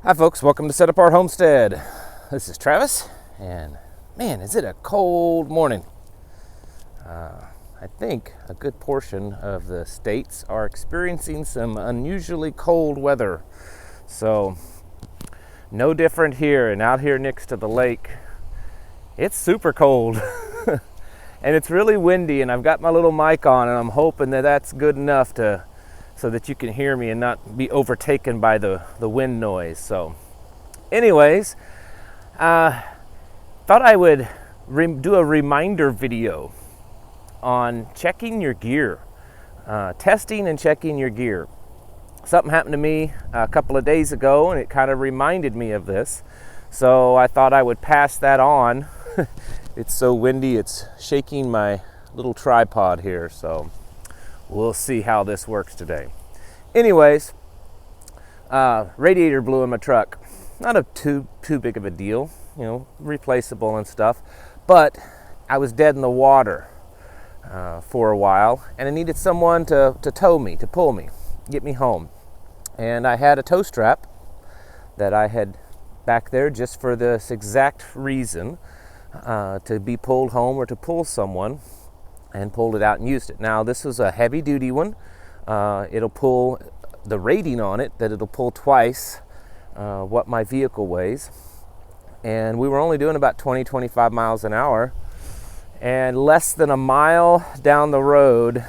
Hi folks, welcome to Set Apart Homestead. This is Travis, and man, is it a cold morning. I think a good portion of the states are experiencing some unusually cold weather. So, no different here, and out here next to the lake, it's super cold. And it's really windy, and I've got my little mic on, and I'm hoping that that's good enough so that you can hear me and not be overtaken by the wind noise. So anyways, thought I would do a reminder video on checking your gear, testing and checking your gear. Something happened to me a couple of days ago, and it kind of reminded me of this. So I thought I would pass that on. It's so windy, it's shaking my little tripod here, so we'll see how this works today. Anyways, radiator blew in my truck. Not too big of a deal, replaceable and stuff. But I was dead in the water for a while, and I needed someone to tow me, to pull me, get me home. And I had a tow strap that I had back there just for this exact reason, to be pulled home or to pull someone, and pulled it out and used it. Now this was a heavy duty one. It'll pull the rating on it, that it'll pull twice what my vehicle weighs. And we were only doing about 20-25 miles an hour, and less than a mile down the road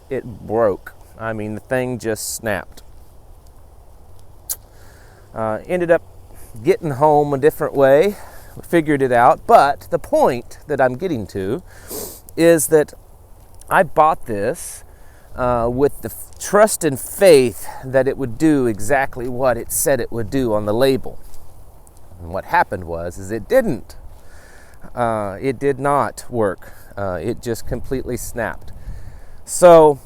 it broke. I mean, the thing just snapped. Ended up getting home a different way, figured it out. But the point that I'm getting to is that I bought this with the trust and faith that it would do exactly what it said it would do on the label. And what happened is it didn't. It did not work. It just completely snapped. So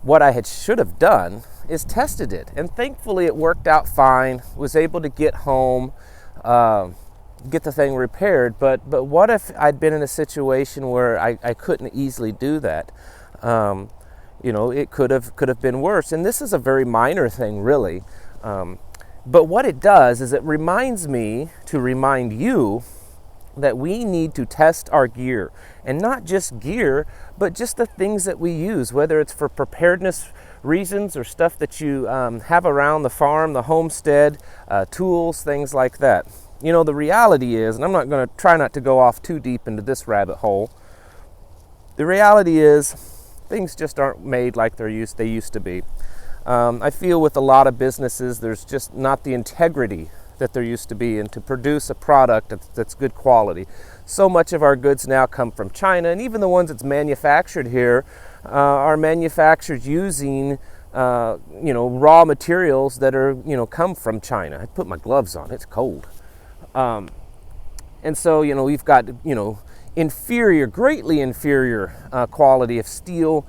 what I should have done is tested it, and thankfully it worked out fine. Was able to get home, get the thing repaired. But what if I'd been in a situation where I couldn't easily do that? It could have been worse. And this is a very minor thing, really. But what it does is it reminds me to remind you that we need to test our gear, and not just gear, but just the things that we use, whether it's for preparedness reasons or stuff that you have around the farm, the homestead, tools, things like that. The reality is, and I'm not going to try not to go off too deep into this rabbit hole, the reality is things just aren't made like they used to be. I feel with a lot of businesses, there's just not the integrity that there used to be, and to produce a product that's good quality. So much of our goods now come from China, and even the ones that's manufactured here are manufactured using raw materials that are come from China. I put my gloves on, it's cold. And so we've got greatly inferior quality of steel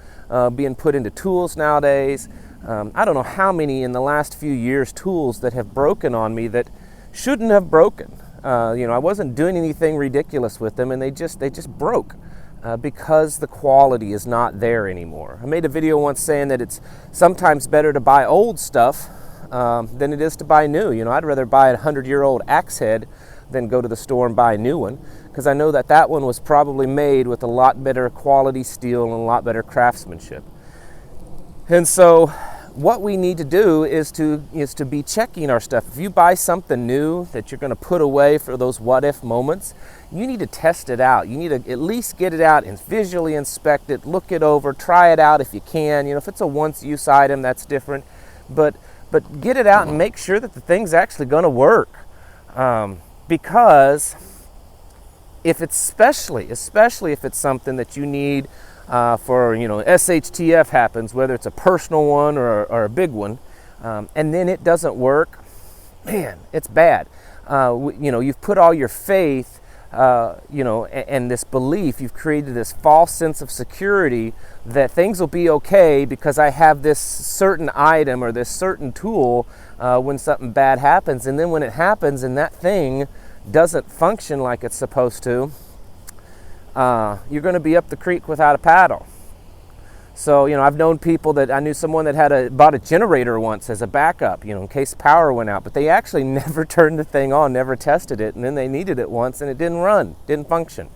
being put into tools nowadays. I don't know how many in the last few years tools that have broken on me that shouldn't have broken. I wasn't doing anything ridiculous with them, and they just broke because the quality is not there anymore. I made a video once saying that it's sometimes better to buy old stuff than it is to buy new. I'd rather buy a 100-year-old axe head than go to the store and buy a new one, because I know that one was probably made with a lot better quality steel and a lot better craftsmanship. And so what we need to do is to be checking our stuff. If you buy something new that you're going to put away for those what-if moments, you need to test it out. You need to at least get it out and visually inspect it, look it over, try it out if you can. If it's a once-use item, that's different. But get it out and make sure that the thing's actually going to work. Because if it's especially if it's something that you need for SHTF happens, whether it's a personal one or a big one, and then it doesn't work, man, it's bad. You've put all your faith, and this belief, you've created this false sense of security that things will be okay because I have this certain item or this certain tool when something bad happens. And then when it happens and that thing doesn't function like it's supposed to, you're going to be up the creek without a paddle. So, I've known people that I knew someone that bought a generator once as a backup, in case power went out, but they actually never turned the thing on, never tested it, and then they needed it once and it didn't run, didn't function.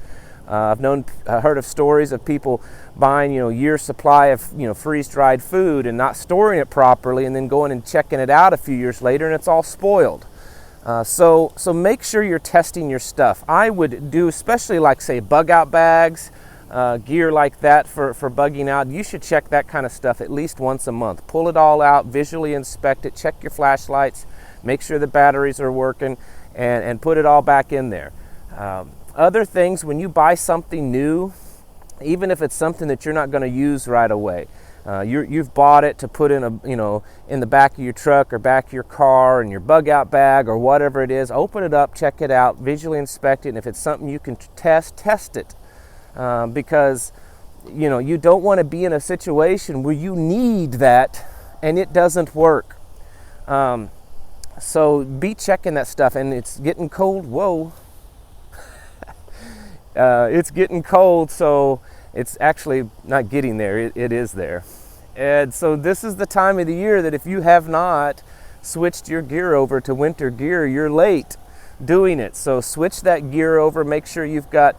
I've heard of stories of people buying, year's supply of, freeze-dried food and not storing it properly, and then going and checking it out a few years later and it's all spoiled. So make sure you're testing your stuff. I would do, especially like, say, bug out bags, gear like that for bugging out. You should check that kind of stuff at least once a month. Pull it all out, visually inspect it, check your flashlights, make sure the batteries are working, and put it all back in there. Other things, when you buy something new, even if it's something that you're not going to use right away, you've bought it to put in in the back of your truck or back of your car, in your bug out bag or whatever it is, open it up, check it out, visually inspect it, and if it's something you can test it. Because you don't want to be in a situation where you need that and it doesn't work. So be checking that stuff. And it's getting cold. Whoa. It's getting cold, so it's actually not getting there. It is there. And so this is the time of the year that if you have not switched your gear over to winter gear, you're late doing it. So switch that gear over. Make sure you've got,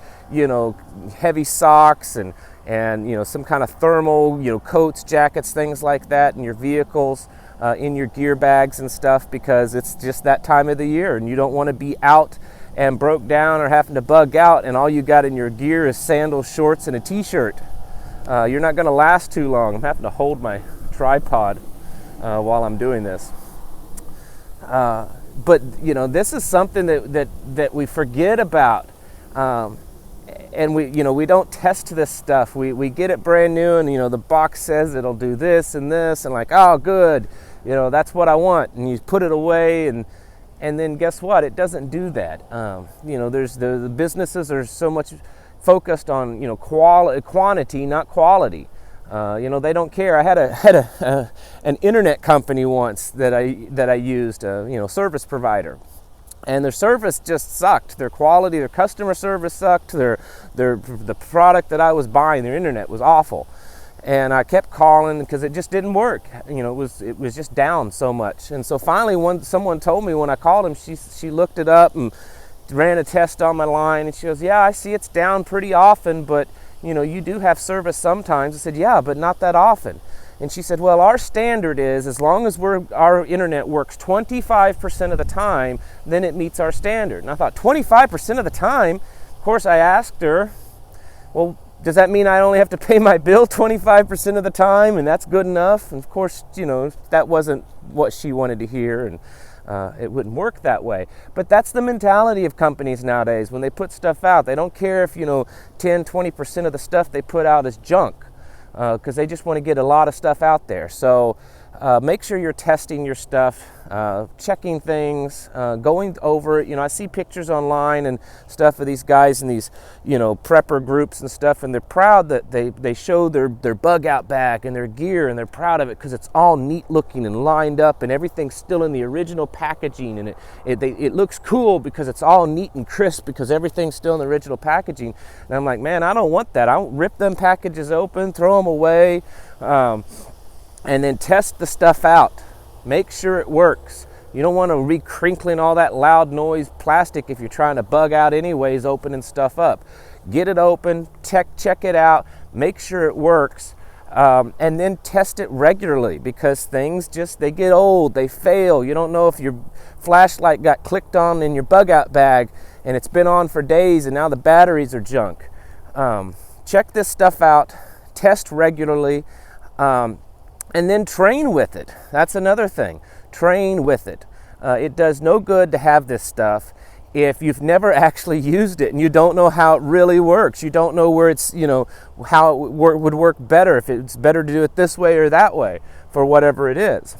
heavy socks and some kind of thermal, coats, jackets, things like that in your vehicles, in your gear bags and stuff, because it's just that time of the year and you don't want to be out and broke down or having to bug out and all you got in your gear is sandals, shorts, and a t-shirt. You're not going to last too long. I'm having to hold my tripod while I'm doing this. But this is something that we forget about, and we don't test this stuff. We get it brand new, and the box says it'll do this and this, and like, oh, good, that's what I want, and you put it away, and then guess what? It doesn't do that. There's the businesses are so much focused on quantity, not quality. They don't care. I had an internet company once that I used, service provider, and their service just sucked. Their quality, their customer service sucked. The product that I was buying, their internet was awful, and I kept calling because it just didn't work. It was just down so much. And so finally, someone told me when I called him, she looked it up and ran a test on my line, and she goes, "Yeah, I see it's down pretty often, but you do have service sometimes." I said, "Yeah, but not that often." And she said, "Well, our standard is as long as our internet works 25% of the time, then it meets our standard." And I thought, 25% of the time? Of course, I asked her, well, does that mean I only have to pay my bill 25% of the time and that's good enough? And of course, that wasn't what she wanted to hear, and it wouldn't work that way. But that's the mentality of companies nowadays. When they put stuff out, they don't care if 10-20% of the stuff they put out is junk, because they just want to get a lot of stuff out there. So make sure you're testing your stuff, checking things, going over it. I see pictures online and stuff of these guys in these prepper groups and stuff, and they're proud that they show their bug out bag and their gear, and they're proud of it because it's all neat looking and lined up and everything's still in the original packaging, and it looks cool because it's all neat and crisp because everything's still in the original packaging. And I'm like, man, I don't want that. I don't rip them packages open, throw them away, and then test the stuff out. Make sure it works. You don't want to re-crinkling all that loud noise plastic if you're trying to bug out anyways, opening stuff up. Get it open, check it out, make sure it works, and then test it regularly, because things they get old, they fail. You don't know if your flashlight got clicked on in your bug out bag and it's been on for days and now the batteries are junk. Check this stuff out, test regularly, and then train with it. That's another thing. Train with it. It does no good to have this stuff if you've never actually used it and you don't know how it really works. You don't know where it's, how it would work better, if it's better to do it this way or that way for whatever it is.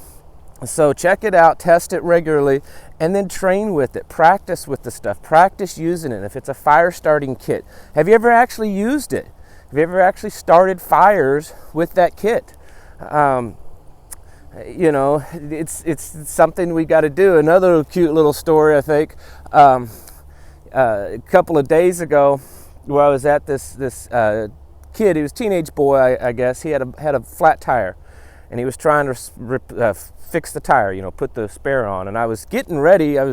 So check it out, test it regularly, and then train with it. Practice with the stuff. Practice using it. If it's a fire starting kit, have you ever actually used it? Have you ever actually started fires with that kit? It's something we got to do. Another cute little story, I think. A couple of days ago, where I was at this kid, he was a teenage boy, I guess. He had a flat tire, and he was trying to fix the tire, you know, put the spare on. And I was getting ready. I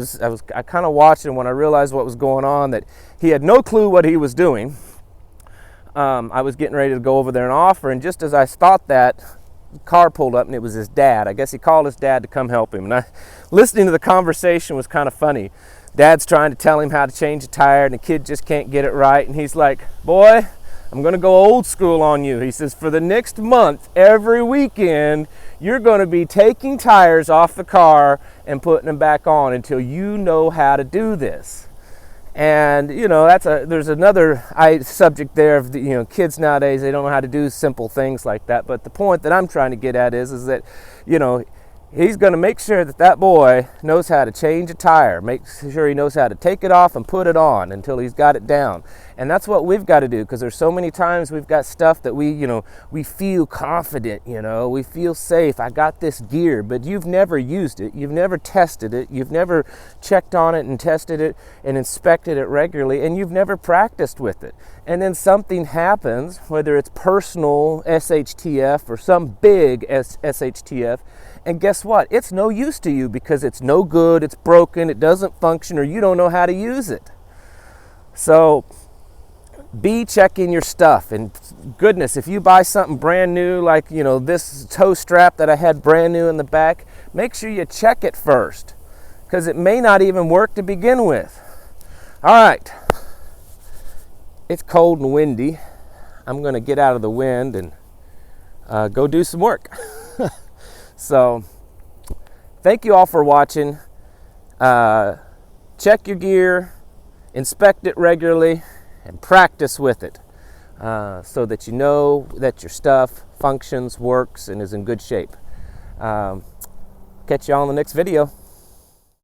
kind of watched him when I realized what was going on, that he had no clue what he was doing. I was getting ready to go over there and offer, and just as I thought that, the car pulled up, and it was his dad. I guess he called his dad to come help him. And listening to the conversation was kind of funny. Dad's trying to tell him how to change a tire, and the kid just can't get it right. And he's like, "Boy, I'm going to go old school on you." He says, "For the next month, every weekend, you're going to be taking tires off the car and putting them back on until you know how to do this." And, you know, there's another subject there of the, you know, kids nowadays, they don't know how to do simple things like that. But the point that I'm trying to get at is that, you know, he's going to make sure that boy knows how to change a tire, make sure he knows how to take it off and put it on until he's got it down. And that's what we've got to do, because there's so many times we've got stuff that we feel confident, you know, we feel safe. I got this gear, but you've never used it. You've never tested it. You've never checked on it and tested it and inspected it regularly, and you've never practiced with it. And then something happens, whether it's personal SHTF or some big SHTF, and guess what? It's no use to you because it's no good, it's broken, it doesn't function, or you don't know how to use it. So be checking your stuff. And goodness, if you buy something brand new, like, you know, this toe strap that I had brand new in the back, make sure you check it first, because it may not even work to begin with. All right. It's cold and windy. I'm going to get out of the wind and go do some work. So, thank you all for watching. Check your gear, inspect it regularly, and practice with it so that you know that your stuff functions, works, and is in good shape. Catch you all in the next video.